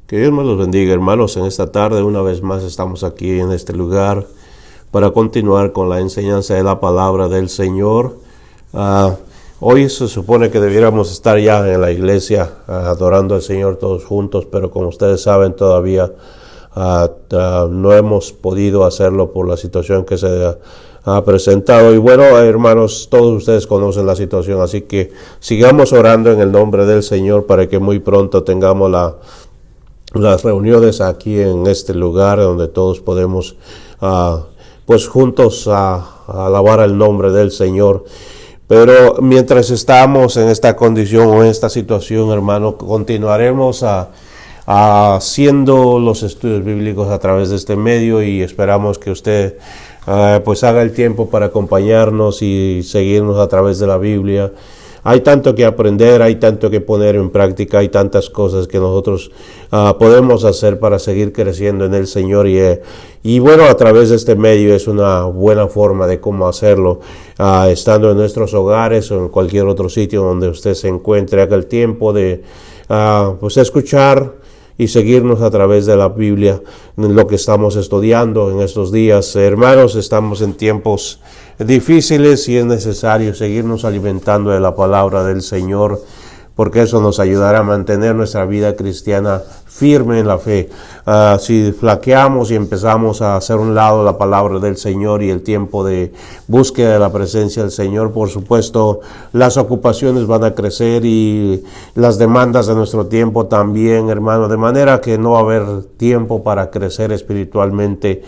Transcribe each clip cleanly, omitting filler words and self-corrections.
Que Dios me los bendiga, hermanos. En esta tarde, una vez más, estamos aquí en este lugar para continuar con la enseñanza de la palabra del Señor. Hoy se supone que debiéramos estar ya en la iglesia adorando al Señor todos juntos, pero como ustedes saben, todavía no hemos podido hacerlo por la situación que se ha presentado. Y bueno, hermanos, todos ustedes conocen la situación, así que sigamos orando en el nombre del Señor para que muy pronto tengamos las reuniones aquí en este lugar donde todos podemos pues juntos alabar el nombre del Señor. Pero mientras estamos en esta condición o en esta situación, hermano, continuaremos haciendo los estudios bíblicos a través de este medio, y esperamos que usted pues haga el tiempo para acompañarnos y seguirnos a través de la Biblia. Hay tanto que aprender, hay tanto que poner en práctica, hay tantas cosas que nosotros podemos hacer para seguir creciendo en el Señor, y bueno, a través de este medio es una buena forma de cómo hacerlo, estando en nuestros hogares o en cualquier otro sitio donde usted se encuentre. Haga el tiempo de pues escuchar y seguirnos a través de la Biblia, en lo que estamos estudiando en estos días. Hermanos, estamos en tiempos difíciles y es necesario seguirnos alimentando de la palabra del Señor, porque eso nos ayudará a mantener nuestra vida cristiana firme en la fe. Si flaqueamos y empezamos a hacer un lado la palabra del Señor y el tiempo de búsqueda de la presencia del Señor, por supuesto, las ocupaciones van a crecer y las demandas de nuestro tiempo también, hermano, de manera que no va a haber tiempo para crecer espiritualmente.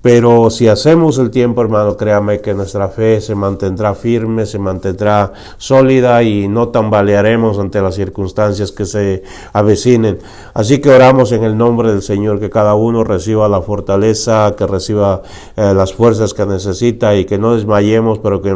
Pero si hacemos el tiempo, hermano, créame que nuestra fe se mantendrá firme, se mantendrá sólida y no tambalearemos ante las circunstancias que se avecinen. Así que oramos en el nombre del Señor, que cada uno reciba la fortaleza, que reciba las fuerzas que necesita, y que no desmayemos, pero que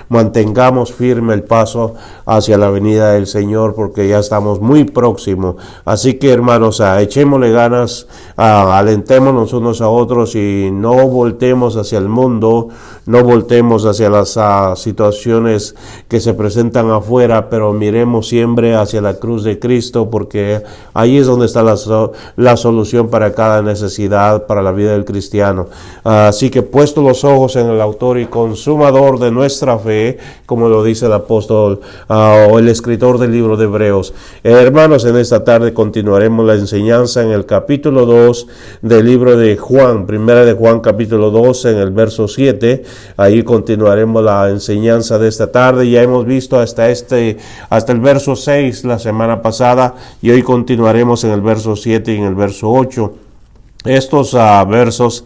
mantengamos firme el paso hacia la venida del Señor, porque ya estamos muy próximos. Así que, hermanos, echémosle ganas, alentémonos unos a otros y no voltemos hacia el mundo, no voltemos hacia las situaciones que se presentan afuera, pero miremos siempre hacia la cruz de Cristo, porque ahí es donde está la solución para cada necesidad, para la vida del cristiano. Así que puesto los ojos en el autor y consumador de nuestra fe, como lo dice el apóstol o el escritor del libro de Hebreos. Hermanos, en esta tarde continuaremos la enseñanza en el capítulo 2 del libro de Juan, primera de Juan capítulo 2, en el verso 7. Ahí continuaremos la enseñanza de esta tarde. Ya hemos visto hasta el verso 6 la semana pasada, y hoy continuaremos en el verso 7 y en el verso 8. Estos versos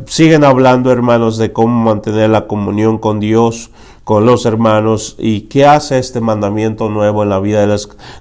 siguen hablando, hermanos, de cómo mantener la comunión con Dios, con los hermanos, y qué hace este mandamiento nuevo en la vida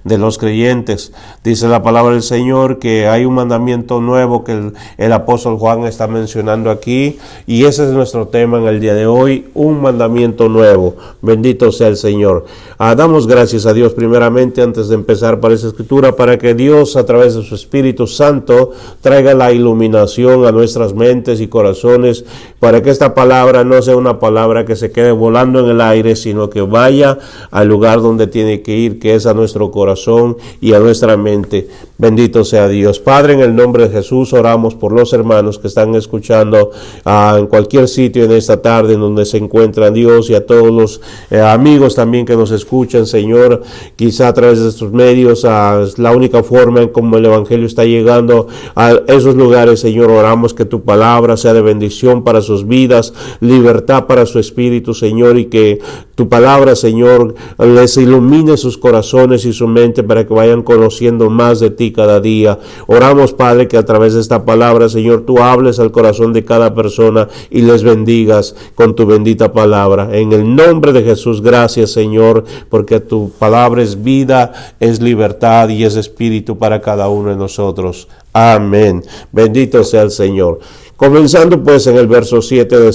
de los creyentes. Dice la palabra del Señor que hay un mandamiento nuevo que el apóstol Juan está mencionando aquí, y ese es nuestro tema en el día de hoy: un mandamiento nuevo. Bendito sea el Señor. Damos gracias a Dios primeramente, antes de empezar para esa escritura, para que Dios, a través de su Espíritu Santo, traiga la iluminación a nuestras mentes y corazones, para que esta palabra no sea una palabra que se quede volando en el aire, sino que vaya al lugar donde tiene que ir, que es a nuestro corazón y a nuestra mente. Bendito sea Dios. Padre, en el nombre de Jesús oramos por los hermanos que están escuchando en cualquier sitio en esta tarde en donde se encuentran, Dios, y a todos los amigos también que nos escuchan, Señor, quizá a través de estos medios. Es la única forma en cómo el Evangelio está llegando a esos lugares, Señor. Oramos que tu palabra sea de bendición para sus vidas, libertad para su espíritu, Señor, y que tu palabra, Señor, les ilumine sus corazones y su mente para que vayan conociendo más de ti cada día. Oramos, Padre, que a través de esta palabra, Señor, tú hables al corazón de cada persona y les bendigas con tu bendita palabra. En el nombre de Jesús, gracias, Señor, porque tu palabra es vida, es libertad y es espíritu para cada uno de nosotros. Amén. Bendito sea el Señor. Comenzando pues en el verso 7 del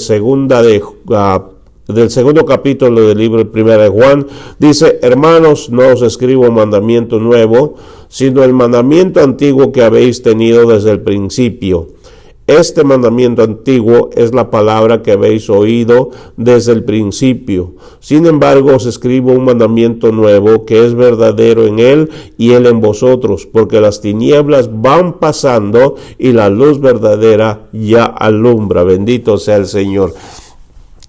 segundo capítulo del libro primera de Juan, dice: hermanos, no os escribo un mandamiento nuevo, sino el mandamiento antiguo que habéis tenido desde el principio. Este mandamiento antiguo es la palabra que habéis oído desde el principio. Sin embargo, os escribo un mandamiento nuevo que es verdadero en él y él en vosotros, porque las tinieblas van pasando y la luz verdadera ya alumbra. Bendito sea el Señor.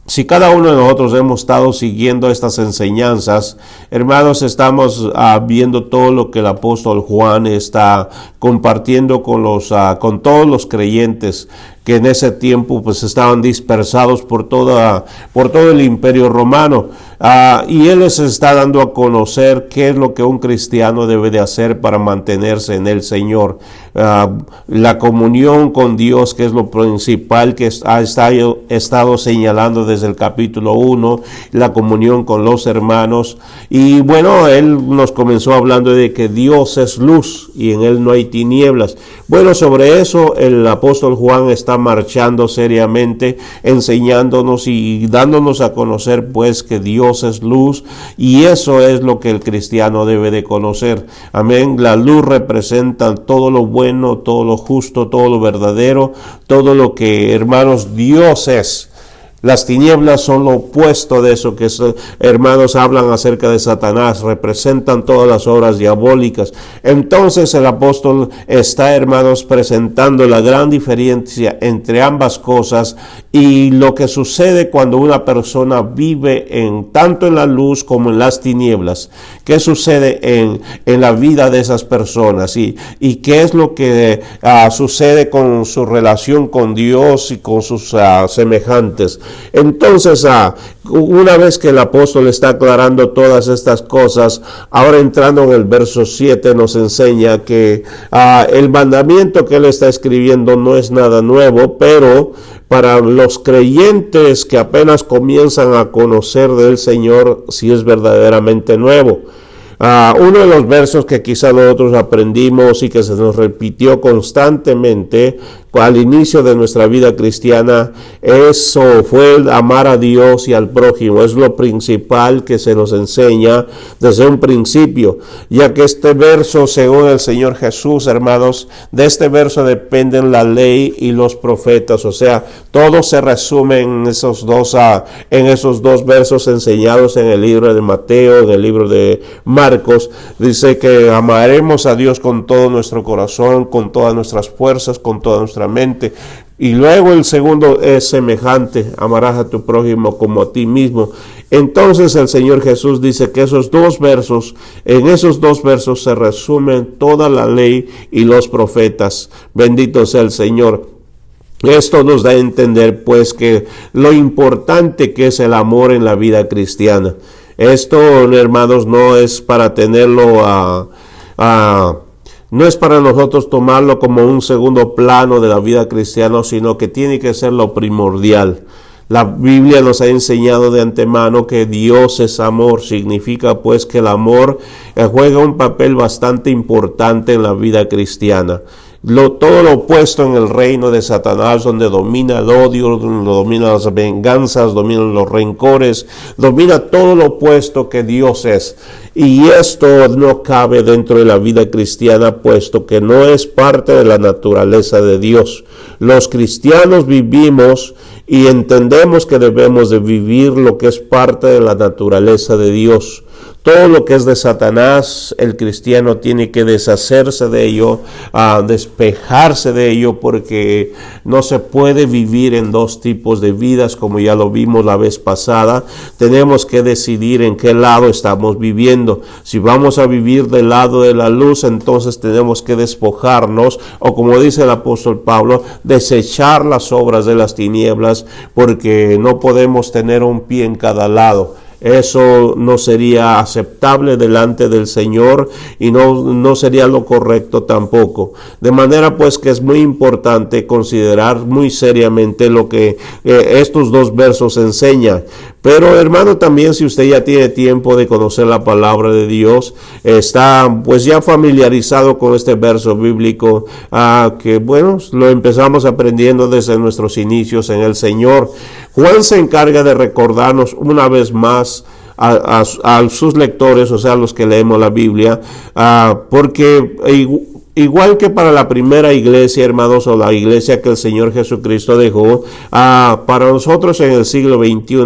Si cada uno de nosotros hemos estado siguiendo estas enseñanzas, hermanos, estamos viendo todo lo que el apóstol Juan está compartiendo con todos los creyentes que en ese tiempo pues estaban dispersados por todo el imperio romano. Y él les está dando a conocer qué es lo que un cristiano debe de hacer para mantenerse en el Señor. La comunión con Dios, que es lo principal que ha estado señalando desde el capítulo 1, la comunión con los hermanos. Y bueno, él nos comenzó hablando de que Dios es luz y en él no hay tinieblas. Bueno, sobre eso el apóstol Juan está marchando seriamente, enseñándonos y dándonos a conocer pues que Dios es luz, y eso es lo que el cristiano debe de conocer. Amén. La luz representa todo lo bueno, todo lo justo, todo lo verdadero, todo lo que, hermanos, Dios es. Las tinieblas son lo opuesto de eso, que hermanos hablan acerca de Satanás, representan todas las obras diabólicas. Entonces el apóstol está, hermanos, presentando la gran diferencia entre ambas cosas y lo que sucede cuando una persona vive tanto en la luz como en las tinieblas. ¿Qué sucede en la vida de esas personas? Y qué es lo que sucede con su relación con Dios y con sus semejantes. Entonces, una vez que el apóstol está aclarando todas estas cosas, ahora entrando en el verso 7 nos enseña que el mandamiento que él está escribiendo no es nada nuevo, pero para los creyentes que apenas comienzan a conocer del Señor, sí es verdaderamente nuevo. Uno de los versos que quizá nosotros aprendimos y que se nos repitió constantemente al inicio de nuestra vida cristiana, eso fue el amar a Dios y al prójimo. Es lo principal que se nos enseña desde un principio, ya que este verso, según el Señor Jesús, hermanos, de este verso dependen la ley y los profetas. O sea, todo se resume en esos dos versos enseñados en el libro de Mateo, en el libro de Marcos. Dice que amaremos a Dios con todo nuestro corazón, con todas nuestras fuerzas, con toda nuestra mente. Y luego el segundo es semejante: amarás a tu prójimo como a ti mismo. Entonces el Señor Jesús dice que en esos dos versos se resumen toda la ley y los profetas. Bendito sea el Señor. Esto nos da a entender pues que lo importante que es el amor en la vida cristiana. Esto, hermanos, no es para tenerlo no es para nosotros tomarlo como un segundo plano de la vida cristiana, sino que tiene que ser lo primordial. La Biblia nos ha enseñado de antemano que Dios es amor. Significa pues que el amor juega un papel bastante importante en la vida cristiana. Todo lo opuesto en el reino de Satanás, donde domina el odio, donde domina las venganzas, dominan los rencores, domina todo lo opuesto que Dios es. Y esto no cabe dentro de la vida cristiana, puesto que no es parte de la naturaleza de Dios. Los cristianos vivimos y entendemos que debemos de vivir lo que es parte de la naturaleza de Dios. Todo lo que es de Satanás, el cristiano tiene que deshacerse de ello, despejarse de ello, porque no se puede vivir en dos tipos de vidas, como ya lo vimos la vez pasada. Tenemos que decidir en qué lado estamos viviendo. Si vamos a vivir del lado de la luz, entonces tenemos que despojarnos, o como dice el apóstol Pablo, desechar las obras de las tinieblas, porque no podemos tener un pie en cada lado. Eso no sería aceptable delante del Señor y no sería lo correcto tampoco. De manera pues que es muy importante considerar muy seriamente lo que estos dos versos enseñan. Pero hermano, también si usted ya tiene tiempo de conocer la palabra de Dios, está pues ya familiarizado con este verso bíblico, que bueno, lo empezamos aprendiendo desde nuestros inicios en el Señor. Juan se encarga de recordarnos una vez más a sus lectores, o sea, los que leemos la Biblia, porque igual que para la primera iglesia, hermanos, o la iglesia que el Señor Jesucristo dejó, para nosotros en el siglo XXI,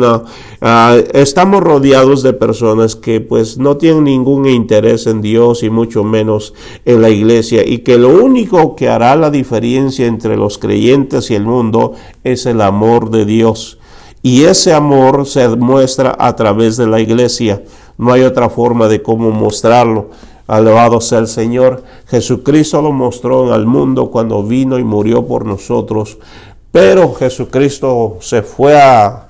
estamos rodeados de personas que pues no tienen ningún interés en Dios y mucho menos en la iglesia, y que lo único que hará la diferencia entre los creyentes y el mundo es el amor de Dios. Y ese amor se muestra a través de la iglesia. No hay otra forma de cómo mostrarlo. Alabado sea el Señor. Jesucristo lo mostró al mundo cuando vino y murió por nosotros. Pero Jesucristo se fue a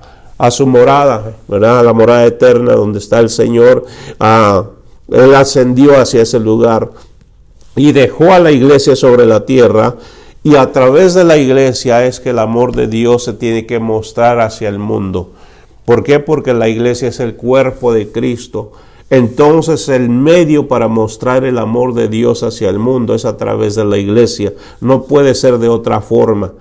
su morada, ¿verdad? A la morada eterna donde está el Señor. Él ascendió hacia ese lugar y dejó a la iglesia sobre la tierra. Y a través de la iglesia es que el amor de Dios se tiene que mostrar hacia el mundo. ¿Por qué? Porque la iglesia es el cuerpo de Cristo. Entonces el medio para mostrar el amor de Dios hacia el mundo es a través de la iglesia. No puede ser de otra forma.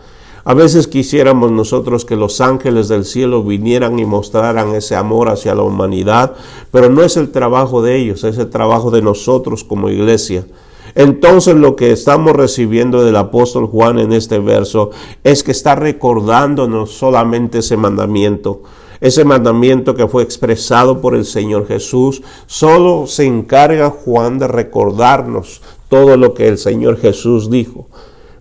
A veces quisiéramos nosotros que los ángeles del cielo vinieran y mostraran ese amor hacia la humanidad, pero no es el trabajo de ellos, es el trabajo de nosotros como iglesia. Entonces lo que estamos recibiendo del apóstol Juan en este verso es que está recordándonos solamente ese mandamiento que fue expresado por el Señor Jesús. Solo se encarga Juan de recordarnos todo lo que el Señor Jesús dijo.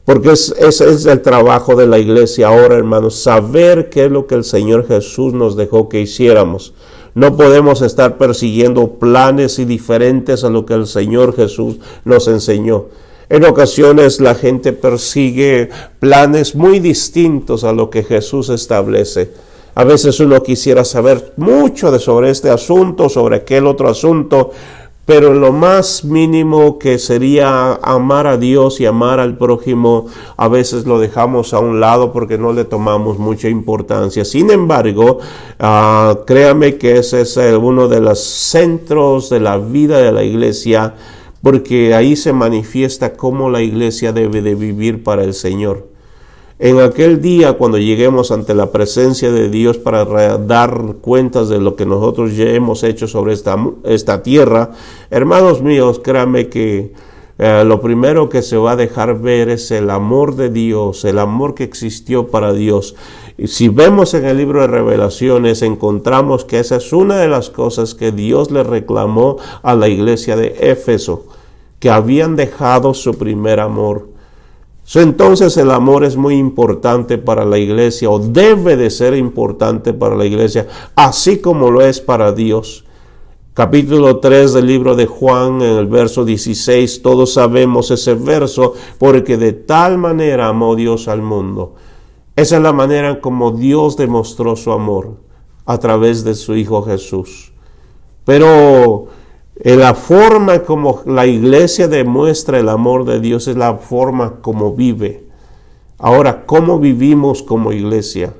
Porque ese es el trabajo de la iglesia ahora, hermanos, saber qué es lo que el Señor Jesús nos dejó que hiciéramos. No podemos estar persiguiendo planes diferentes a lo que el Señor Jesús nos enseñó. En ocasiones la gente persigue planes muy distintos a lo que Jesús establece. A veces uno quisiera saber mucho sobre este asunto, sobre aquel otro asunto, pero lo más mínimo que sería amar a Dios y amar al prójimo, a veces lo dejamos a un lado porque no le tomamos mucha importancia. Sin embargo, créame que ese es uno de los centros de la vida de la iglesia, porque ahí se manifiesta cómo la iglesia debe de vivir para el Señor. En aquel día, cuando lleguemos ante la presencia de Dios para dar cuentas de lo que nosotros ya hemos hecho sobre esta tierra, hermanos míos, créanme que lo primero que se va a dejar ver es el amor de Dios, el amor que existió para Dios. Y si vemos en el libro de Revelaciones, encontramos que esa es una de las cosas que Dios le reclamó a la iglesia de Éfeso, que habían dejado su primer amor. Entonces el amor es muy importante para la iglesia, o debe de ser importante para la iglesia, así como lo es para Dios. Capítulo 3 del libro de Juan, en el verso 16, todos sabemos ese verso, porque de tal manera amó Dios al mundo. Esa es la manera como Dios demostró su amor, a través de su Hijo Jesús. Pero la forma como la iglesia demuestra el amor de Dios es la forma como vive. Ahora, ¿cómo vivimos como iglesia?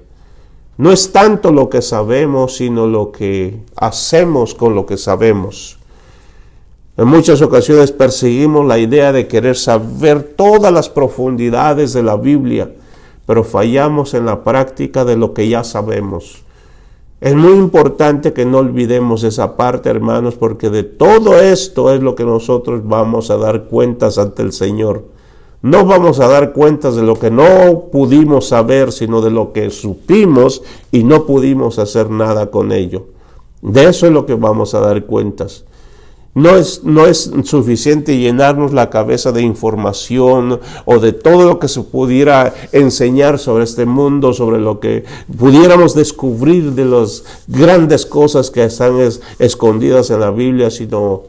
No es tanto lo que sabemos, sino lo que hacemos con lo que sabemos. En muchas ocasiones perseguimos la idea de querer saber todas las profundidades de la Biblia, pero fallamos en la práctica de lo que ya sabemos. Es muy importante que no olvidemos esa parte, hermanos, porque de todo esto es lo que nosotros vamos a dar cuentas ante el Señor. No vamos a dar cuentas de lo que no pudimos saber, sino de lo que supimos y no pudimos hacer nada con ello. De eso es lo que vamos a dar cuentas. No es suficiente llenarnos la cabeza de información o de todo lo que se pudiera enseñar sobre este mundo, sobre lo que pudiéramos descubrir de las grandes cosas que están escondidas en la Biblia, sino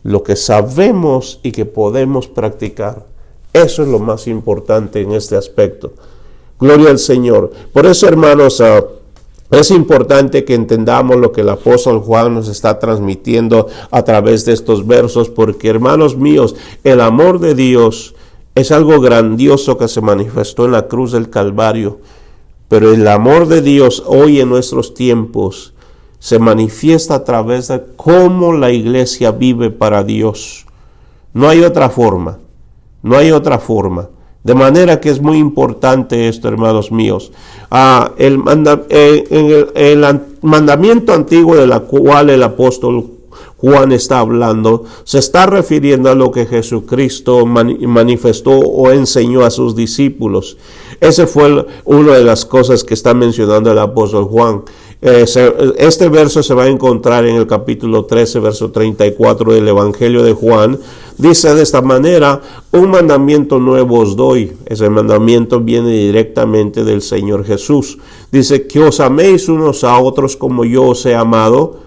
lo que sabemos y que podemos practicar. Eso es lo más importante en este aspecto. Gloria al Señor. Por eso, hermanos, es importante que entendamos lo que el apóstol Juan nos está transmitiendo a través de estos versos, porque, hermanos míos, el amor de Dios es algo grandioso que se manifestó en la cruz del Calvario, pero el amor de Dios hoy en nuestros tiempos se manifiesta a través de cómo la iglesia vive para Dios. No hay otra forma, no hay otra forma. De manera que es muy importante esto, hermanos míos. El mandamiento antiguo de la cual el apóstol Juan está hablando, se está refiriendo a lo que Jesucristo manifestó o enseñó a sus discípulos. Ese fue una de las cosas que está mencionando el apóstol Juan. Este verso se va a encontrar en el capítulo 13, verso 34 del Evangelio de Juan. Dice de esta manera: un mandamiento nuevo os doy. Ese mandamiento viene directamente del Señor Jesús. Dice: que os améis unos a otros como yo os he amado,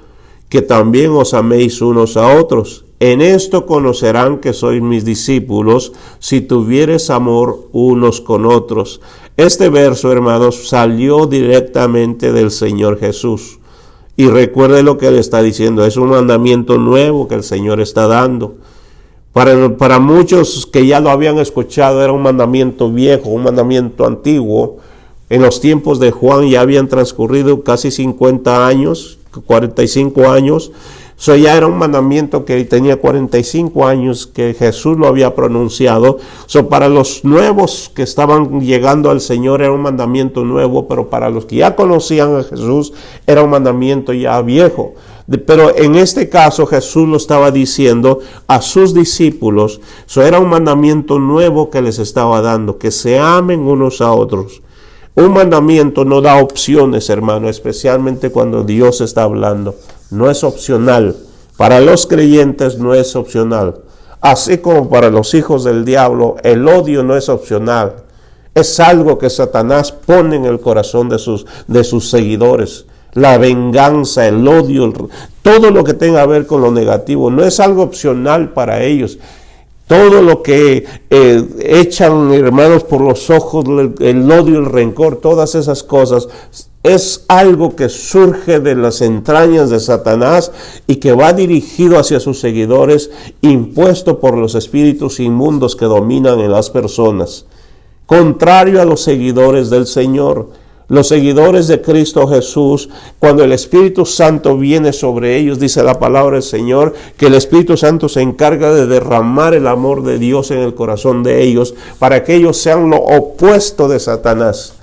que también os améis unos a otros. En esto conocerán que sois mis discípulos, si tuviereis amor unos con otros. Este verso, hermanos, salió directamente del Señor Jesús. Y recuerde lo que él está diciendo, es un mandamiento nuevo que el Señor está dando. Para muchos que ya lo habían escuchado, era un mandamiento viejo, un mandamiento antiguo. En los tiempos de Juan ya habían transcurrido casi 50 años, 45 años. Eso ya era un mandamiento que tenía 45 años que Jesús lo había pronunciado. Para los nuevos que estaban llegando al Señor era un mandamiento nuevo, pero para los que ya conocían a Jesús era un mandamiento ya viejo. Pero en este caso Jesús lo estaba diciendo a sus discípulos. Eso era un mandamiento nuevo que les estaba dando, que se amen unos a otros. Un mandamiento no da opciones, hermano, especialmente cuando Dios está hablando. No es opcional. Para los creyentes no es opcional. Así como para los hijos del diablo, el odio no es opcional. Es algo que Satanás pone en el corazón de sus seguidores. La venganza, el odio, todo lo que tenga a ver con lo negativo, no es algo opcional para ellos. Todo lo que echan, hermanos, por los ojos, el odio, el rencor, todas esas cosas, es algo que surge de las entrañas de Satanás y que va dirigido hacia sus seguidores, impuesto por los espíritus inmundos que dominan en las personas. Contrario a los seguidores del Señor. Los seguidores de Cristo Jesús, cuando el Espíritu Santo viene sobre ellos, dice la palabra del Señor, que el Espíritu Santo se encarga de derramar el amor de Dios en el corazón de ellos, para que ellos sean lo opuesto de Satanás.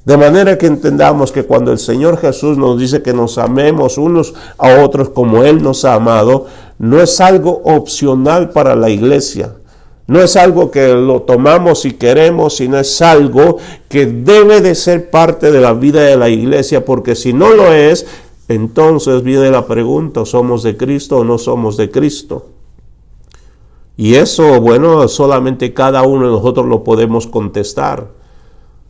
De manera que entendamos que cuando el Señor Jesús nos dice que nos amemos unos a otros como Él nos ha amado, no es algo opcional para la iglesia. No es algo que lo tomamos si queremos, sino es algo que debe de ser parte de la vida de la iglesia, porque si no lo es, entonces viene la pregunta: ¿somos de Cristo o no somos de Cristo? Y eso, bueno, solamente cada uno de nosotros lo podemos contestar.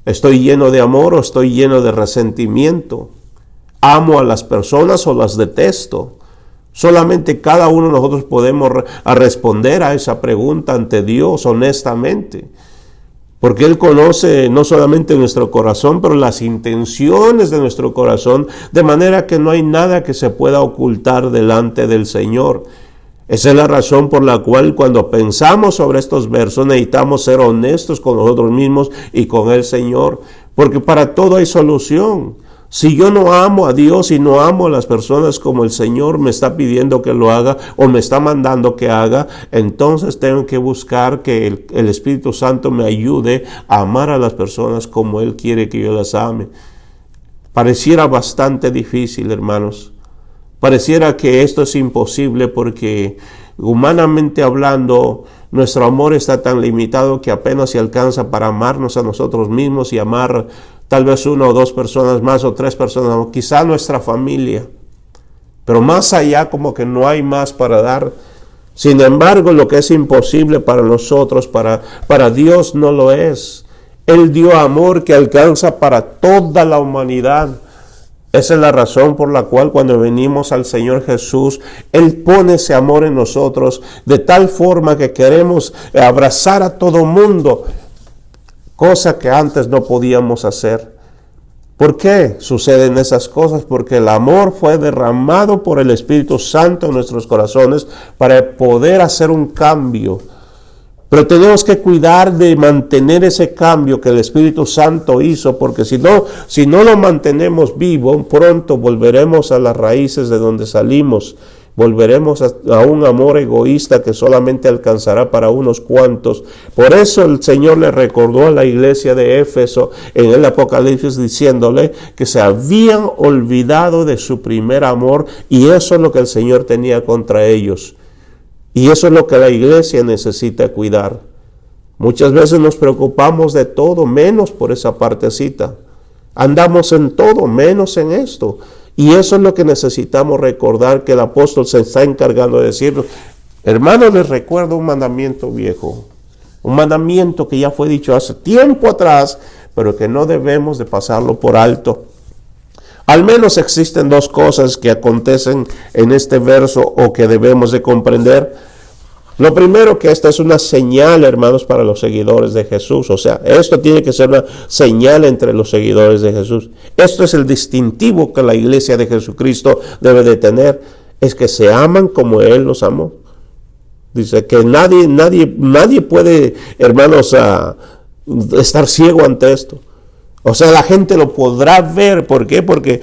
¿Estoy lleno de amor o estoy lleno de resentimiento? ¿Amo a las personas o las detesto? Solamente cada uno de nosotros podemos responder a esa pregunta ante Dios honestamente, porque Él conoce no solamente nuestro corazón, pero las intenciones de nuestro corazón, de manera que no hay nada que se pueda ocultar delante del Señor. Esa es la razón por la cual cuando pensamos sobre estos versos necesitamos ser honestos con nosotros mismos y con el Señor, porque para todo hay solución. Si yo no amo a Dios y no amo a las personas como el Señor me está pidiendo que lo haga o me está mandando que haga, entonces tengo que buscar que el Espíritu Santo me ayude a amar a las personas como Él quiere que yo las ame. Pareciera bastante difícil, hermanos. Pareciera que esto es imposible porque humanamente hablando, nuestro amor está tan limitado que apenas se alcanza para amarnos a nosotros mismos y amar tal vez una o dos personas más o tres personas, quizá nuestra familia. Pero más allá como que no hay más para dar. Sin embargo, lo que es imposible para nosotros, para Dios no lo es. Él dio amor que alcanza para toda la humanidad. Esa es la razón por la cual cuando venimos al Señor Jesús, Él pone ese amor en nosotros de tal forma que queremos abrazar a todo mundo, cosa que antes no podíamos hacer. ¿Por qué suceden esas cosas? Porque el amor fue derramado por el Espíritu Santo en nuestros corazones para poder hacer un cambio. Pero tenemos que cuidar de mantener ese cambio que el Espíritu Santo hizo, porque si no lo mantenemos vivo, pronto volveremos a las raíces de donde salimos. volveremos a un amor egoísta que solamente alcanzará para unos cuantos. Por eso el Señor le recordó a la iglesia de Éfeso en el Apocalipsis diciéndole que se habían olvidado de su primer amor, y eso es lo que el Señor tenía contra ellos. Y eso es lo que la iglesia necesita cuidar. Muchas veces nos preocupamos de todo menos por esa partecita. Andamos en todo menos en esto. Y eso es lo que necesitamos recordar, que el apóstol se está encargando de decirnos. Hermanos, les recuerdo un mandamiento viejo, un mandamiento que ya fue dicho hace tiempo atrás, pero que no debemos de pasarlo por alto. Al menos existen dos cosas que acontecen en este verso o que debemos de comprender. Lo primero, que esta es una señal, hermanos, para los seguidores de Jesús. O sea, esto tiene que ser una señal entre los seguidores de Jesús. Esto es el distintivo que la iglesia de Jesucristo debe de tener. Es que se aman como Él los amó. Dice que nadie puede, hermanos, estar ciego ante esto. O sea, la gente lo podrá ver. ¿Por qué? Porque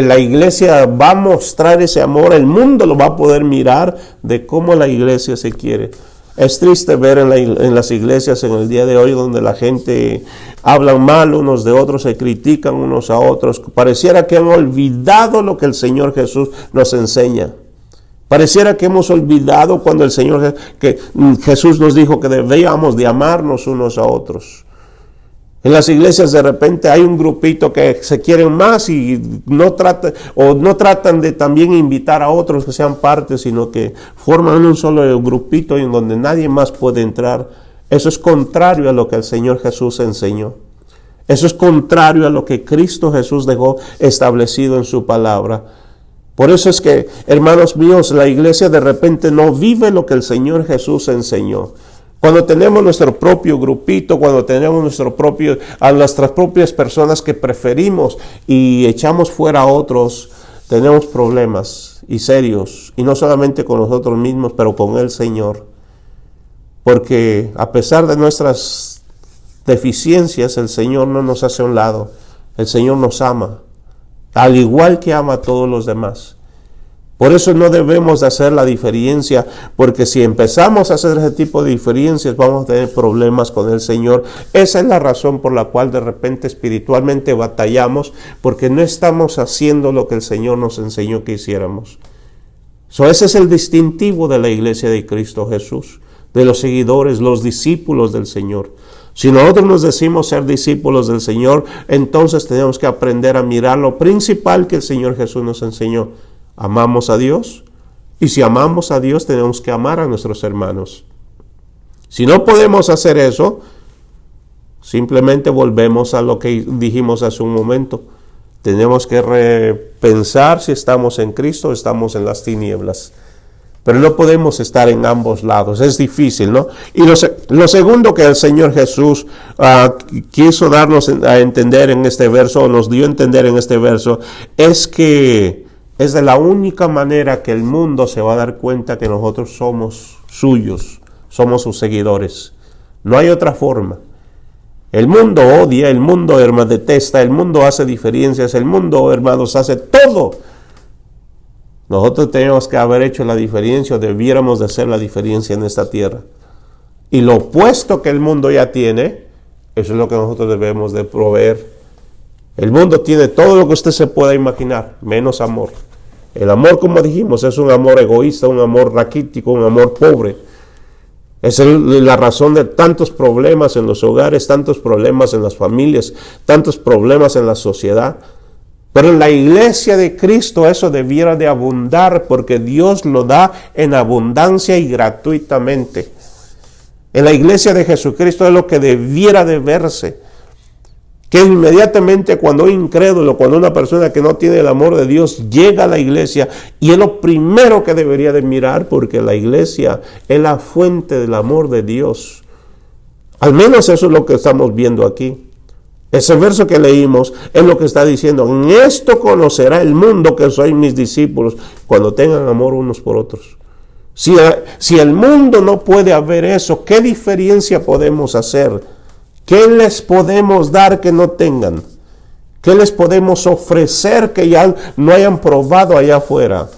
la iglesia va a mostrar ese amor. El mundo lo va a poder mirar de cómo la iglesia se quiere. Es triste ver en las iglesias en el día de hoy donde la gente habla mal unos de otros, se critican unos a otros. Pareciera que han olvidado lo que el Señor Jesús nos enseña. Pareciera que hemos olvidado cuando que Jesús nos dijo que debíamos de amarnos unos a otros. En las iglesias de repente hay un grupito que se quieren más y no tratan de también invitar a otros que sean parte, sino que forman un solo grupito en donde nadie más puede entrar. Eso es contrario a lo que el Señor Jesús enseñó. Eso es contrario a lo que Cristo Jesús dejó establecido en su palabra. Por eso es que, hermanos míos, la iglesia de repente no vive lo que el Señor Jesús enseñó. Cuando tenemos nuestro propio grupito, cuando tenemos a nuestras propias personas que preferimos y echamos fuera a otros, tenemos problemas y serios, y no solamente con nosotros mismos, pero con el Señor. Porque a pesar de nuestras deficiencias, el Señor no nos hace a un lado, el Señor nos ama, al igual que ama a todos los demás. Por eso no debemos de hacer la diferencia, porque si empezamos a hacer ese tipo de diferencias vamos a tener problemas con el Señor. Esa es la razón por la cual de repente espiritualmente batallamos, porque no estamos haciendo lo que el Señor nos enseñó que hiciéramos. Ese es el distintivo de la iglesia de Cristo Jesús, de los seguidores, los discípulos del Señor. Si nosotros nos decimos ser discípulos del Señor, entonces tenemos que aprender a mirar lo principal que el Señor Jesús nos enseñó. Amamos a Dios, y si amamos a Dios tenemos que amar a nuestros hermanos. Si no podemos hacer eso, simplemente volvemos a lo que dijimos hace un momento. Tenemos que repensar si estamos en Cristo o estamos en las tinieblas. Pero no podemos estar en ambos lados, es difícil, ¿no? Y lo segundo que el Señor Jesús quiso darnos a entender en este verso, o nos dio a entender en este verso, es que es de la única manera que el mundo se va a dar cuenta que nosotros somos suyos, somos sus seguidores. No hay otra forma. El mundo odia, el mundo, hermanos, detesta, el mundo hace diferencias, el mundo, hermanos, hace todo. Nosotros tenemos que haber hecho la diferencia, o debiéramos de hacer la diferencia en esta tierra. Y lo opuesto que el mundo ya tiene, eso es lo que nosotros debemos de proveer. El mundo tiene todo lo que usted se pueda imaginar, menos amor. El amor, como dijimos, es un amor egoísta, un amor raquítico, un amor pobre. Esa es la razón de tantos problemas en los hogares, tantos problemas en las familias, tantos problemas en la sociedad. Pero en la iglesia de Cristo eso debiera de abundar, porque Dios lo da en abundancia y gratuitamente. En la iglesia de Jesucristo es lo que debiera de verse. Que inmediatamente cuando un incrédulo, cuando una persona que no tiene el amor de Dios llega a la iglesia, y es lo primero que debería de mirar, porque la iglesia es la fuente del amor de Dios. Al menos eso es lo que estamos viendo aquí. Ese verso que leímos es lo que está diciendo: en esto conocerá el mundo que sois mis discípulos, cuando tengan amor unos por otros. Si el mundo no puede haber eso, ¿qué diferencia podemos hacer? ¿Qué les podemos dar que no tengan? ¿Qué les podemos ofrecer que ya no hayan probado allá afuera?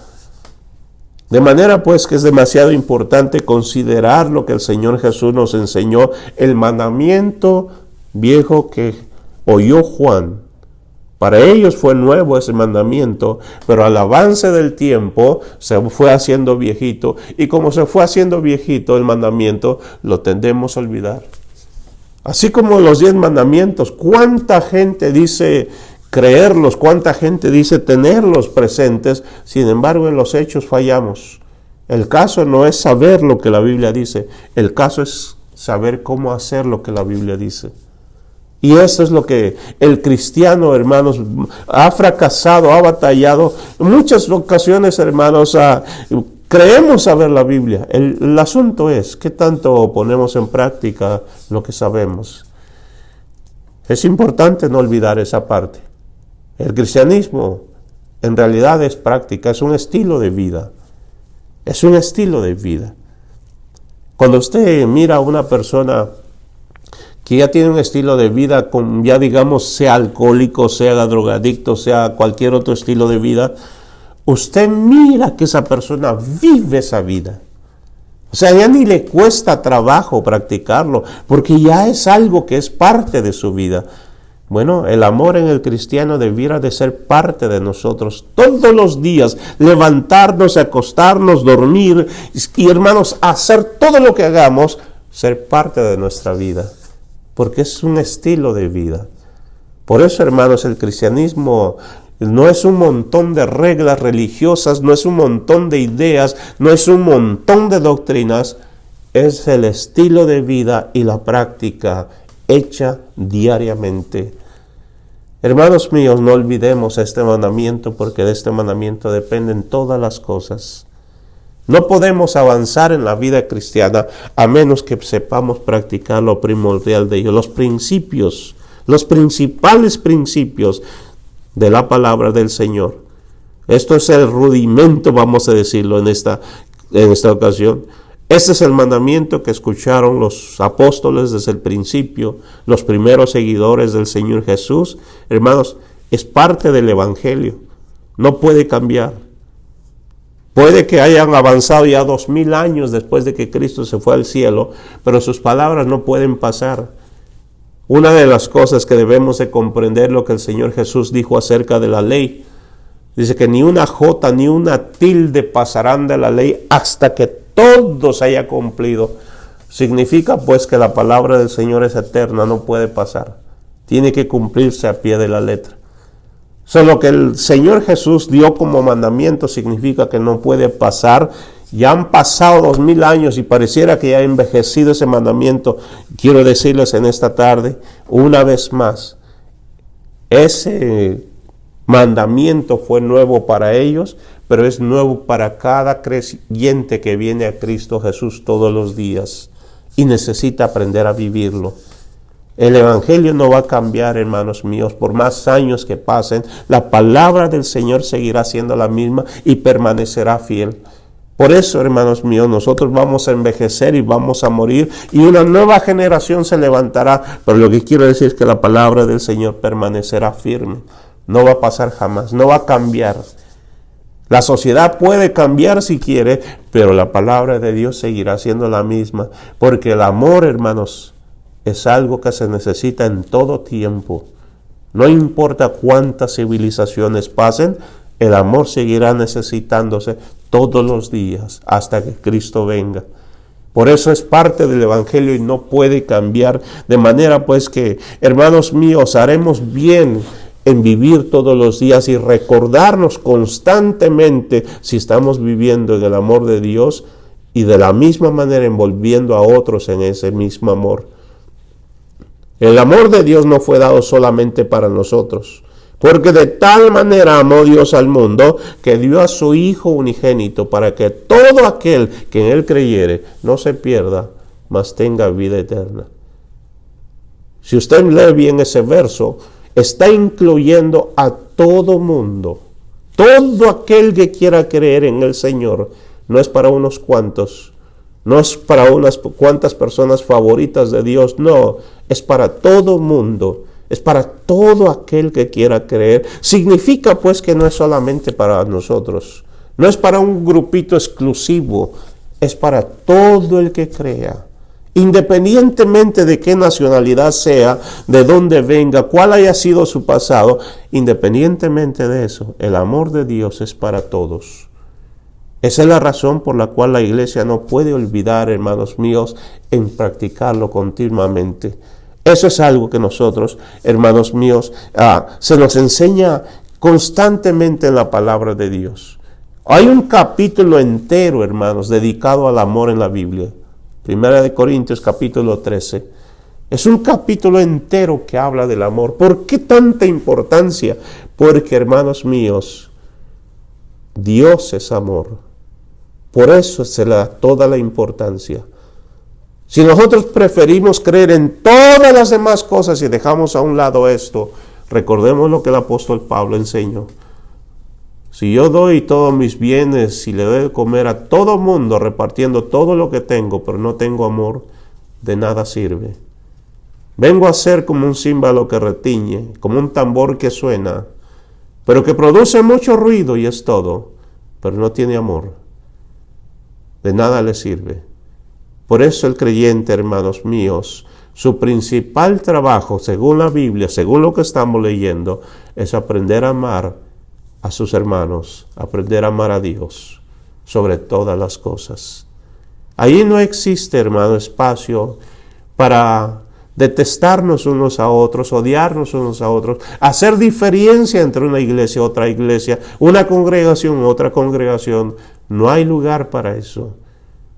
De manera pues que es demasiado importante considerar lo que el Señor Jesús nos enseñó, el mandamiento viejo que oyó Juan. Para ellos fue nuevo ese mandamiento, pero al avance del tiempo se fue haciendo viejito, y como se fue haciendo viejito el mandamiento, lo tendemos a olvidar. Así como los 10 mandamientos, ¿cuánta gente dice creerlos? ¿Cuánta gente dice tenerlos presentes? Sin embargo, en los hechos fallamos. El caso no es saber lo que la Biblia dice, el caso es saber cómo hacer lo que la Biblia dice. Y eso es lo que el cristiano, hermanos, ha fracasado, ha batallado. En muchas ocasiones, hermanos, creemos saber la Biblia. El asunto es, ¿qué tanto ponemos en práctica lo que sabemos? Es importante no olvidar esa parte. El cristianismo en realidad es práctica, es un estilo de vida. Es un estilo de vida. Cuando usted mira a una persona que ya tiene un estilo de vida, ya digamos, sea alcohólico, sea drogadicto, sea cualquier otro estilo de vida, usted mira que esa persona vive esa vida. O sea, ya ni le cuesta trabajo practicarlo, porque ya es algo que es parte de su vida. Bueno, el amor en el cristiano debiera de ser parte de nosotros todos los días, levantarnos, acostarnos, dormir y, hermanos, hacer todo lo que hagamos, ser parte de nuestra vida, porque es un estilo de vida. Por eso, hermanos, el cristianismo no es un montón de reglas religiosas, no es un montón de ideas, no es un montón de doctrinas, es el estilo de vida y la práctica hecha diariamente. Hermanos míos, no olvidemos este mandamiento, porque de este mandamiento dependen todas las cosas. No podemos avanzar en la vida cristiana a menos que sepamos practicar lo primordial de ello, los principios, los principales principios de la palabra del Señor. Esto es el rudimento, vamos a decirlo en esta ocasión. Este es el mandamiento que escucharon los apóstoles desde el principio, los primeros seguidores del Señor Jesús. Hermanos, es parte del Evangelio, no puede cambiar. Puede que hayan avanzado ya 2000 años después de que Cristo se fue al cielo, pero sus palabras no pueden pasar. Una de las cosas que debemos de comprender lo que el Señor Jesús dijo acerca de la ley, dice que ni una jota ni una tilde pasarán de la ley hasta que todo se haya cumplido. Significa pues que la palabra del Señor es eterna, no puede pasar. Tiene que cumplirse a pie de la letra. Lo que el Señor Jesús dio como mandamiento significa que no puede pasar. Ya han pasado 2000 años y pareciera que ya ha envejecido ese mandamiento. Quiero decirles en esta tarde, una vez más, ese mandamiento fue nuevo para ellos, pero es nuevo para cada creyente que viene a Cristo Jesús todos los días y necesita aprender a vivirlo. El Evangelio no va a cambiar, hermanos míos, por más años que pasen. La palabra del Señor seguirá siendo la misma y permanecerá fiel. Por eso, hermanos míos, nosotros vamos a envejecer y vamos a morir y una nueva generación se levantará. Pero lo que quiero decir es que la palabra del Señor permanecerá firme. No va a pasar jamás, no va a cambiar. La sociedad puede cambiar si quiere, pero la palabra de Dios seguirá siendo la misma, porque el amor, hermanos, es algo que se necesita en todo tiempo. No importa cuántas civilizaciones pasen, el amor seguirá necesitándose todos los días hasta que Cristo venga. Por eso es parte del Evangelio y no puede cambiar, de manera pues que, hermanos míos, haremos bien en vivir todos los días y recordarnos constantemente si estamos viviendo en el amor de Dios y de la misma manera envolviendo a otros en ese mismo amor. El amor de Dios no fue dado solamente para nosotros, porque de tal manera amó Dios al mundo que dio a su Hijo unigénito para que todo aquel que en Él creyere no se pierda, mas tenga vida eterna. Si usted lee bien ese verso, está incluyendo a todo mundo. Todo aquel que quiera creer en el Señor. No es para unos cuantos. No es para unas cuantas personas favoritas de Dios. No, es para todo mundo. Es para todo aquel que quiera creer. Significa pues que no es solamente para nosotros. No es para un grupito exclusivo, es para todo el que crea. Independientemente de qué nacionalidad sea, de dónde venga, cuál haya sido su pasado, independientemente de eso, el amor de Dios es para todos. Esa es la razón por la cual la iglesia no puede olvidar, hermanos míos, en practicarlo continuamente. Eso es algo que nosotros, hermanos míos, se nos enseña constantemente en la palabra de Dios. Hay un capítulo entero, hermanos, dedicado al amor en la Biblia. Primera de Corintios, capítulo 13. Es un capítulo entero que habla del amor. ¿Por qué tanta importancia? Porque, hermanos míos, Dios es amor. Por eso se le da toda la importancia. Si nosotros preferimos creer en todas las demás cosas y dejamos a un lado esto, recordemos lo que el apóstol Pablo enseñó. Si yo doy todos mis bienes y le doy de comer a todo mundo, repartiendo todo lo que tengo, pero no tengo amor, de nada sirve. Vengo a ser como un címbalo que retiñe, como un tambor que suena, pero que produce mucho ruido y es todo, pero no tiene amor. De nada le sirve. Por eso el creyente, hermanos míos, su principal trabajo, según la Biblia, según lo que estamos leyendo, es aprender a amar a sus hermanos, aprender a amar a Dios sobre todas las cosas. Ahí no existe, hermano, espacio para detestarnos unos a otros, odiarnos unos a otros, hacer diferencia entre una iglesia y otra iglesia, una congregación y otra congregación. No hay lugar para eso.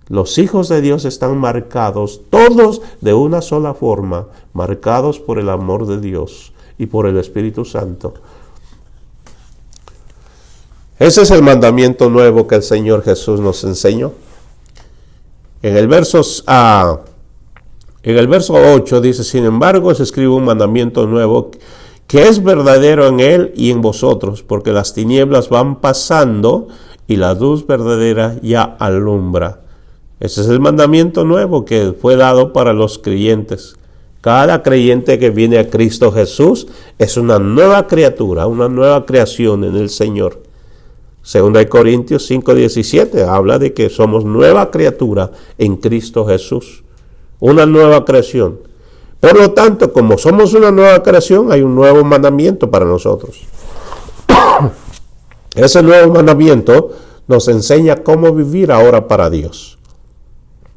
Los hijos de Dios están marcados, todos de una sola forma, marcados por el amor de Dios y por el Espíritu Santo. Ese es el mandamiento nuevo que el Señor Jesús nos enseñó. En el verso 8 dice: sin embargo, os escribo un mandamiento nuevo que es verdadero en él y en vosotros, porque las tinieblas van pasando y la luz verdadera ya alumbra. Ese es el mandamiento nuevo que fue dado para los creyentes. Cada creyente que viene a Cristo Jesús es una nueva criatura, una nueva creación en el Señor. 2 Corintios 5:17 habla de que somos nueva criatura en Cristo Jesús, una nueva creación. Por lo tanto, como somos una nueva creación, hay un nuevo mandamiento para nosotros. Ese nuevo mandamiento nos enseña cómo vivir ahora para Dios.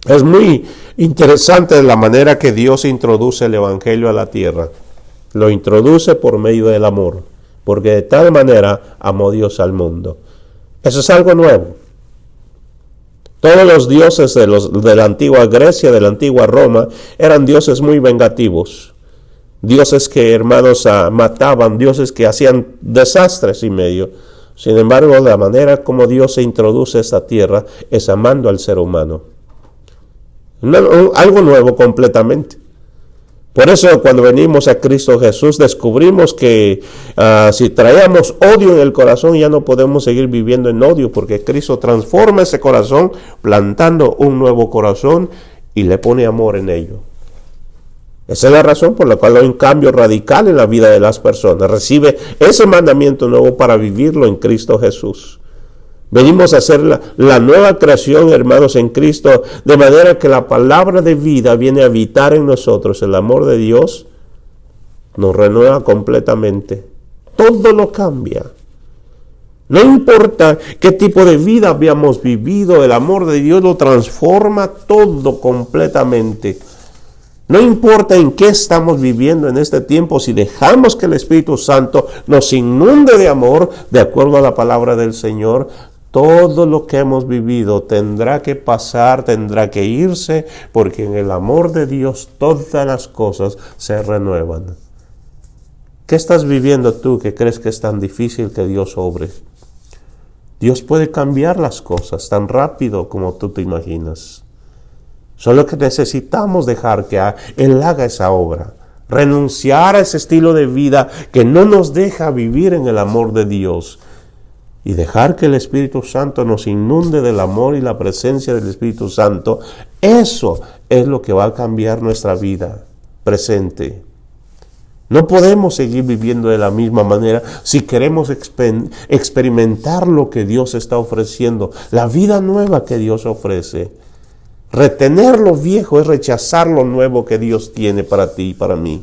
Es muy interesante la manera que Dios introduce el Evangelio a la tierra. Lo introduce por medio del amor, porque de tal manera amó Dios al mundo. Eso es algo nuevo. Todos los dioses de la antigua Grecia, de la antigua Roma, eran dioses muy vengativos. Dioses que, hermanos, mataban, dioses que hacían desastres y medio. Sin embargo, la manera como Dios se introduce a esta tierra es amando al ser humano. Algo nuevo completamente. Por eso cuando venimos a Cristo Jesús descubrimos que si traíamos odio en el corazón ya no podemos seguir viviendo en odio, porque Cristo transforma ese corazón plantando un nuevo corazón y le pone amor en ello. Esa es la razón por la cual hay un cambio radical en la vida de las personas. Recibe ese mandamiento nuevo para vivirlo en Cristo Jesús. Venimos a ser la nueva creación, hermanos, en Cristo, de manera que la palabra de vida viene a habitar en nosotros. El amor de Dios nos renueva completamente. Todo lo cambia. No importa qué tipo de vida habíamos vivido, el amor de Dios lo transforma todo completamente. No importa en qué estamos viviendo en este tiempo, si dejamos que el Espíritu Santo nos inunde de amor, de acuerdo a la palabra del Señor, todo lo que hemos vivido tendrá que pasar, tendrá que irse, porque en el amor de Dios todas las cosas se renuevan. ¿Qué estás viviendo tú que crees que es tan difícil que Dios obre? Dios puede cambiar las cosas tan rápido como tú te imaginas. Solo que necesitamos dejar que Él haga esa obra. Renunciar a ese estilo de vida que no nos deja vivir en el amor de Dios. Y dejar que el Espíritu Santo nos inunde del amor y la presencia del Espíritu Santo. Eso es lo que va a cambiar nuestra vida presente. No podemos seguir viviendo de la misma manera si queremos experimentar lo que Dios está ofreciendo, la vida nueva que Dios ofrece. Retener lo viejo es rechazar lo nuevo que Dios tiene para ti y para mí.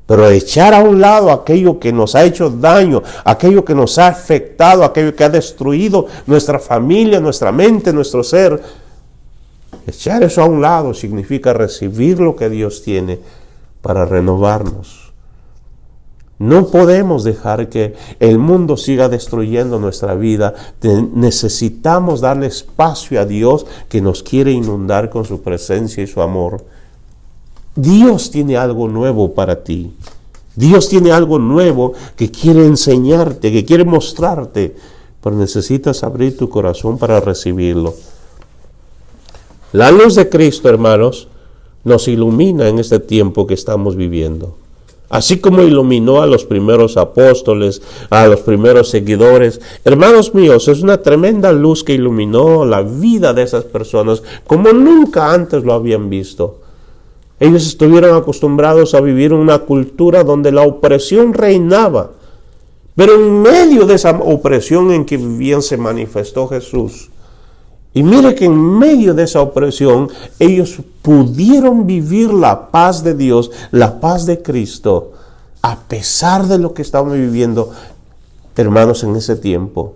Pero echar a un lado aquello que nos ha hecho daño, aquello que nos ha afectado, aquello que ha destruido nuestra familia, nuestra mente, nuestro ser. Echar eso a un lado significa recibir lo que Dios tiene para renovarnos. No podemos dejar que el mundo siga destruyendo nuestra vida. Necesitamos darle espacio a Dios que nos quiere inundar con su presencia y su amor. Dios tiene algo nuevo para ti. Dios tiene algo nuevo que quiere enseñarte, que quiere mostrarte, pero necesitas abrir tu corazón para recibirlo. La luz de Cristo, hermanos, nos ilumina en este tiempo que estamos viviendo. Así como iluminó a los primeros apóstoles, a los primeros seguidores. Hermanos míos, es una tremenda luz que iluminó la vida de esas personas como nunca antes lo habían visto. Ellos estuvieron acostumbrados a vivir en una cultura donde la opresión reinaba. Pero en medio de esa opresión en que vivían se manifestó Jesús. Y mire que en medio de esa opresión ellos pudieron vivir la paz de Dios, la paz de Cristo, a pesar de lo que estaban viviendo, hermanos, en ese tiempo.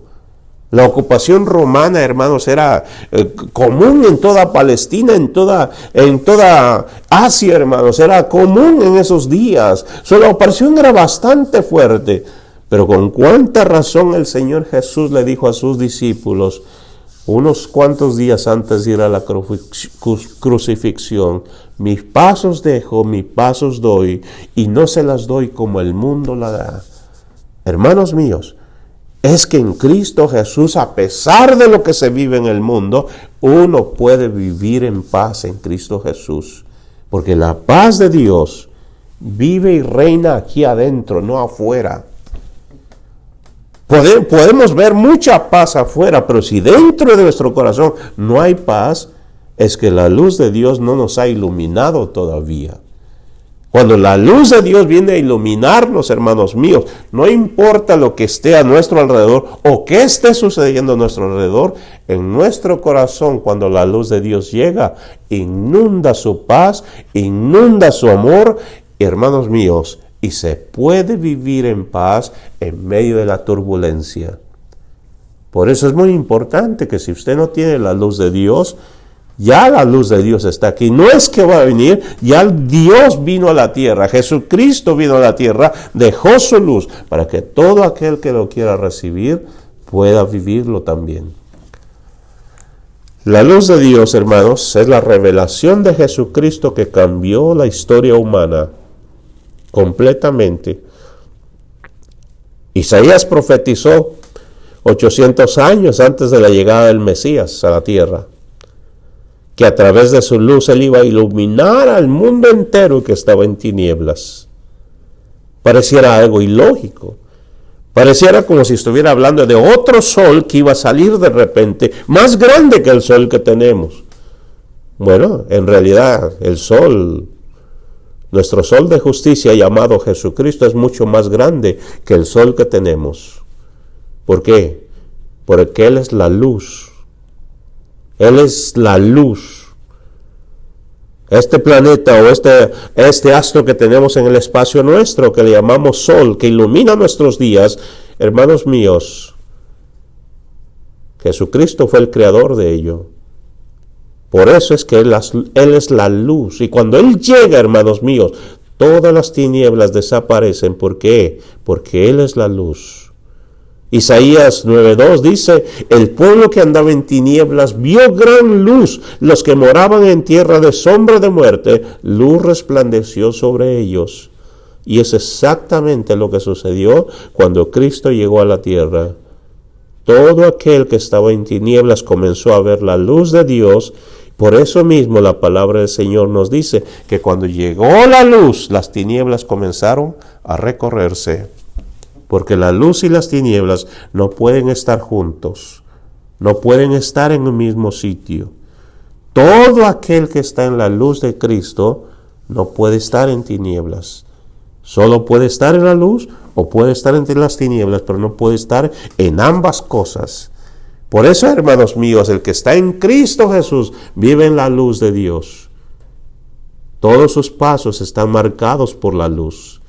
La ocupación romana, hermanos, era común en toda Palestina, en toda Asia, hermanos. Era común en esos días. La opresión era bastante fuerte. Pero con cuánta razón el Señor Jesús le dijo a sus discípulos, unos cuantos días antes de ir a la crucifixión, mis pasos dejo, mis pasos doy, y no se las doy como el mundo la da. Hermanos míos, es que en Cristo Jesús, a pesar de lo que se vive en el mundo, uno puede vivir en paz en Cristo Jesús. Porque la paz de Dios vive y reina aquí adentro, no afuera. Podemos ver mucha paz afuera, pero si dentro de nuestro corazón no hay paz, es que la luz de Dios no nos ha iluminado todavía. Cuando la luz de Dios viene a iluminarnos, hermanos míos, no importa lo que esté a nuestro alrededor o qué esté sucediendo a nuestro alrededor, en nuestro corazón, cuando la luz de Dios llega, inunda su paz, inunda su amor, hermanos míos, y se puede vivir en paz en medio de la turbulencia. Por eso es muy importante que si usted no tiene la luz de Dios, ya la luz de Dios está aquí. No es que va a venir, ya Dios vino a la tierra. Jesucristo vino a la tierra, dejó su luz para que todo aquel que lo quiera recibir pueda vivirlo también. La luz de Dios, hermanos, es la revelación de Jesucristo que cambió la historia humana completamente. Isaías profetizó 800 años antes de la llegada del Mesías a la tierra, que a través de su luz él iba a iluminar al mundo entero que estaba en tinieblas. Pareciera algo ilógico. Pareciera como si estuviera hablando de otro sol que iba a salir de repente, más grande que el sol que tenemos. Bueno, en realidad el sol, nuestro sol de justicia llamado Jesucristo, es mucho más grande que el sol que tenemos. ¿Por qué? Porque Él es la luz. Él es la luz. Este planeta o este astro que tenemos en el espacio nuestro, que le llamamos sol, que ilumina nuestros días, hermanos míos, Jesucristo fue el creador de ello. Por eso es que Él es la luz. Y cuando Él llega, hermanos míos, todas las tinieblas desaparecen. ¿Por qué? Porque Él es la luz. Isaías 9:2 dice, el pueblo que andaba en tinieblas vio gran luz, los que moraban en tierra de sombra de muerte, luz resplandeció sobre ellos. Y es exactamente lo que sucedió cuando Cristo llegó a la tierra. Todo aquel que estaba en tinieblas comenzó a ver la luz de Dios. Por eso mismo la palabra del Señor nos dice que cuando llegó la luz, las tinieblas comenzaron a recorrerse. Porque la luz y las tinieblas no pueden estar juntos, no pueden estar en el mismo sitio. Todo aquel que está en la luz de Cristo no puede estar en tinieblas. Solo puede estar en la luz o puede estar entre las tinieblas, pero no puede estar en ambas cosas. Por eso, hermanos míos, el que está en Cristo Jesús vive en la luz de Dios. Todos sus pasos están marcados por la luz.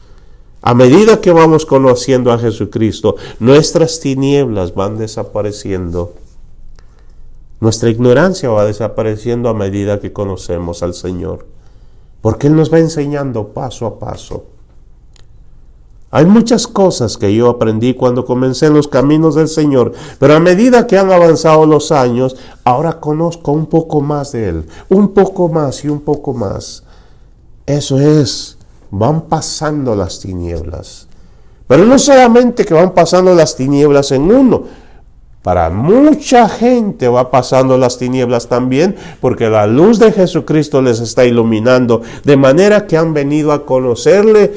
A medida que vamos conociendo a Jesucristo, nuestras tinieblas van desapareciendo. Nuestra ignorancia va desapareciendo a medida que conocemos al Señor, porque Él nos va enseñando paso a paso. Hay muchas cosas que yo aprendí cuando comencé en los caminos del Señor, pero a medida que han avanzado los años, ahora conozco un poco más de Él, un poco más y un poco más. Eso es, van pasando las tinieblas. Pero no solamente que van pasando las tinieblas en uno, para mucha gente va pasando las tinieblas también, porque la luz de Jesucristo les está iluminando, de manera que han venido a conocerle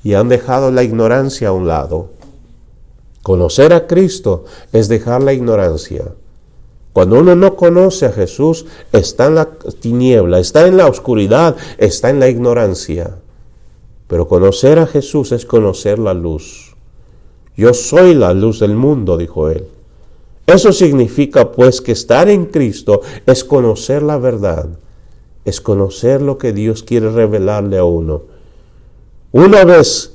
y han dejado la ignorancia a un lado. Conocer a Cristo es dejar la ignorancia. Cuando uno no conoce a Jesús, está en la tiniebla, está en la oscuridad, está en la ignorancia. Pero conocer a Jesús es conocer la luz. Yo soy la luz del mundo, dijo Él. Eso significa pues que estar en Cristo es conocer la verdad, es conocer lo que Dios quiere revelarle a uno. Una vez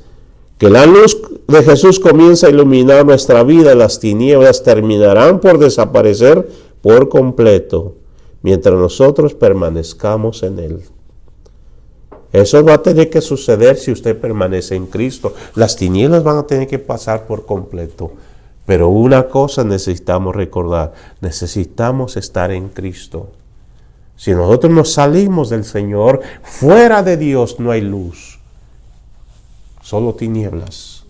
que la luz de Jesús comienza a iluminar nuestra vida, las tinieblas terminarán por desaparecer por completo, mientras nosotros permanezcamos en Él. Eso va a tener que suceder si usted permanece en Cristo. Las tinieblas van a tener que pasar por completo. Pero una cosa necesitamos recordar, necesitamos estar en Cristo. Si nosotros nos salimos del Señor, fuera de Dios no hay luz, solo tinieblas.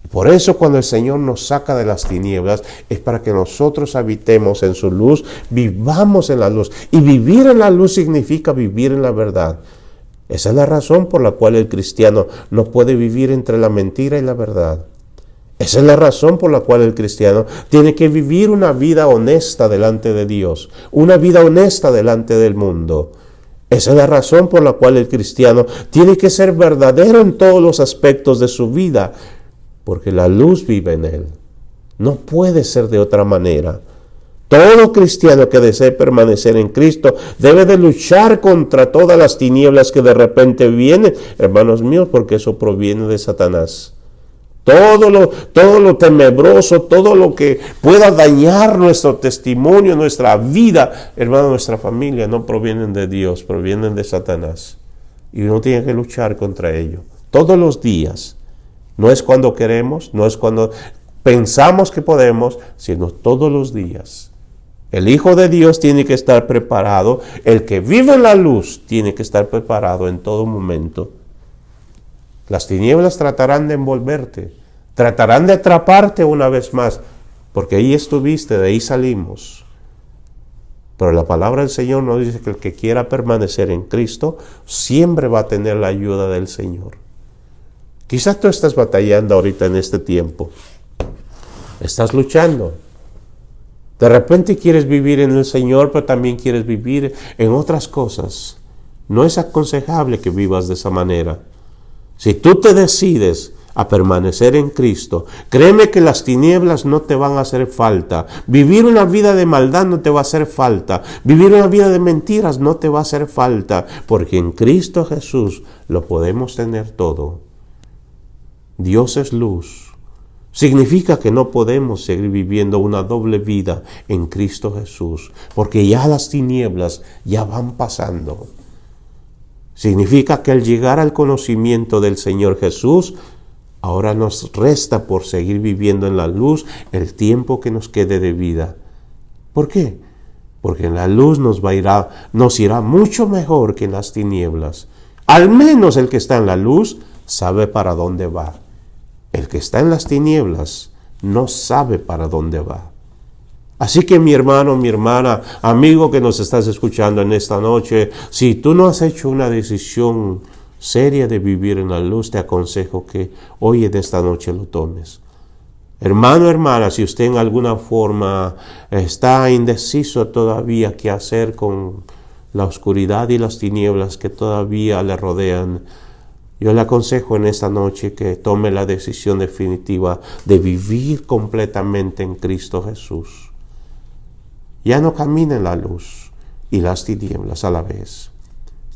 Por eso cuando el Señor nos saca de las tinieblas, es para que nosotros habitemos en su luz, vivamos en la luz. Y vivir en la luz significa vivir en la verdad. Esa es la razón por la cual el cristiano no puede vivir entre la mentira y la verdad. Esa es la razón por la cual el cristiano tiene que vivir una vida honesta delante de Dios, una vida honesta delante del mundo. Esa es la razón por la cual el cristiano tiene que ser verdadero en todos los aspectos de su vida, porque la luz vive en él. No puede ser de otra manera. Todo cristiano que desee permanecer en Cristo debe de luchar contra todas las tinieblas que de repente vienen, hermanos míos, porque eso proviene de Satanás. Todo lo tenebroso, todo lo que pueda dañar nuestro testimonio, nuestra vida, hermano, nuestra familia, no provienen de Dios, provienen de Satanás. Y uno tiene que luchar contra ello todos los días. No es cuando queremos, no es cuando pensamos que podemos, sino todos los días. El Hijo de Dios tiene que estar preparado, el que vive en la luz tiene que estar preparado en todo momento. Las tinieblas tratarán de envolverte, tratarán de atraparte una vez más, porque ahí estuviste, de ahí salimos. Pero la palabra del Señor nos dice que el que quiera permanecer en Cristo siempre va a tener la ayuda del Señor. Quizás tú estás batallando ahorita en este tiempo, estás luchando. De repente quieres vivir en el Señor, pero también quieres vivir en otras cosas. No es aconsejable que vivas de esa manera. Si tú te decides a permanecer en Cristo, créeme que las tinieblas no te van a hacer falta. Vivir una vida de maldad no te va a hacer falta. Vivir una vida de mentiras no te va a hacer falta, porque en Cristo Jesús lo podemos tener todo. Dios es luz. Significa que no podemos seguir viviendo una doble vida en Cristo Jesús, porque ya las tinieblas ya van pasando. Significa que al llegar al conocimiento del Señor Jesús, ahora nos resta por seguir viviendo en la luz el tiempo que nos quede de vida. ¿Por qué? Porque en la luz nos irá mucho mejor que en las tinieblas. Al menos el que está en la luz sabe para dónde va. El que está en las tinieblas no sabe para dónde va. Así que mi hermano, mi hermana, amigo que nos estás escuchando en esta noche, si tú no has hecho una decisión seria de vivir en la luz, te aconsejo que hoy en esta noche lo tomes. Hermano, hermana, si usted en alguna forma está indeciso todavía qué hacer con la oscuridad y las tinieblas que todavía le rodean, Yo le aconsejo en esta noche que tome la decisión definitiva de vivir completamente en Cristo Jesús. Ya no camine en la luz y las tinieblas a la vez.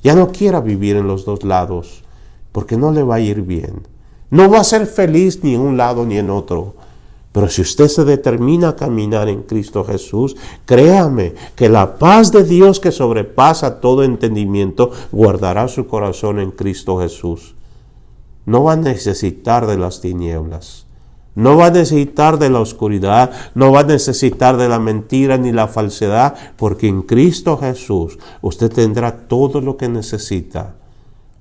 Ya no quiera vivir en los dos lados, porque no le va a ir bien. No va a ser feliz ni en un lado ni en otro. Pero si usted se determina a caminar en Cristo Jesús, créame que la paz de Dios que sobrepasa todo entendimiento guardará su corazón en Cristo Jesús. No va a necesitar de las tinieblas. No va a necesitar de la oscuridad, no va a necesitar de la mentira ni la falsedad, porque en Cristo Jesús usted tendrá todo lo que necesita.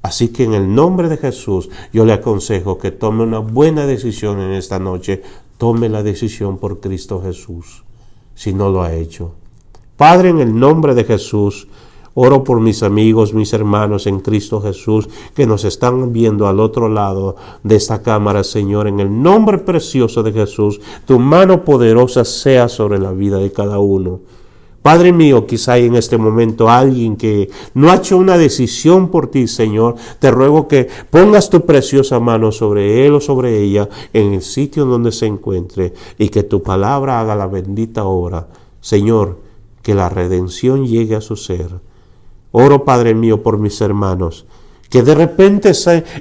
Así que en el nombre de Jesús yo le aconsejo que tome una buena decisión en esta noche. Tome la decisión por Cristo Jesús, si no lo ha hecho. Padre, en el nombre de Jesús, oro por mis amigos, mis hermanos en Cristo Jesús, que nos están viendo al otro lado de esta cámara, Señor. En el nombre precioso de Jesús, tu mano poderosa sea sobre la vida de cada uno. Padre mío, quizá hay en este momento alguien que no ha hecho una decisión por ti, Señor. Te ruego que pongas tu preciosa mano sobre él o sobre ella en el sitio donde se encuentre y que tu palabra haga la bendita obra. Señor, que la redención llegue a su ser. Oro, Padre mío, por mis hermanos que de repente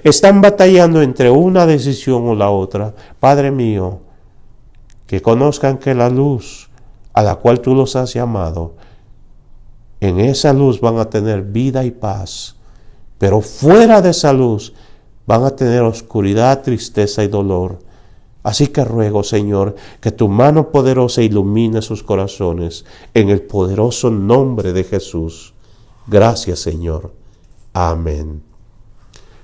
están batallando entre una decisión o la otra. Padre mío, que conozcan que la luz a la cual tú los has llamado, en esa luz van a tener vida y paz, pero fuera de esa luz van a tener oscuridad, tristeza y dolor. Así que ruego, Señor, que tu mano poderosa ilumine sus corazones, en el poderoso nombre de Jesús. Gracias, Señor. Amén.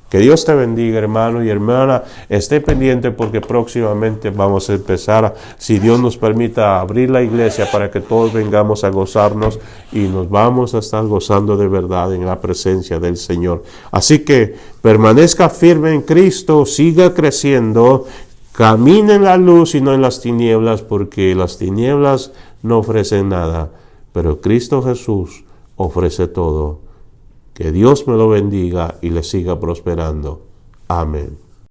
Que Dios te bendiga, hermano y hermana. Esté pendiente porque próximamente vamos a empezar, si Dios nos permita, a abrir la iglesia para que todos vengamos a gozarnos y nos vamos a estar gozando de verdad en la presencia del Señor. Así que permanezca firme en Cristo, siga creciendo, camine en la luz y no en las tinieblas, porque las tinieblas no ofrecen nada, pero Cristo Jesús ofrece todo. Que Dios me lo bendiga y le siga prosperando. Amén.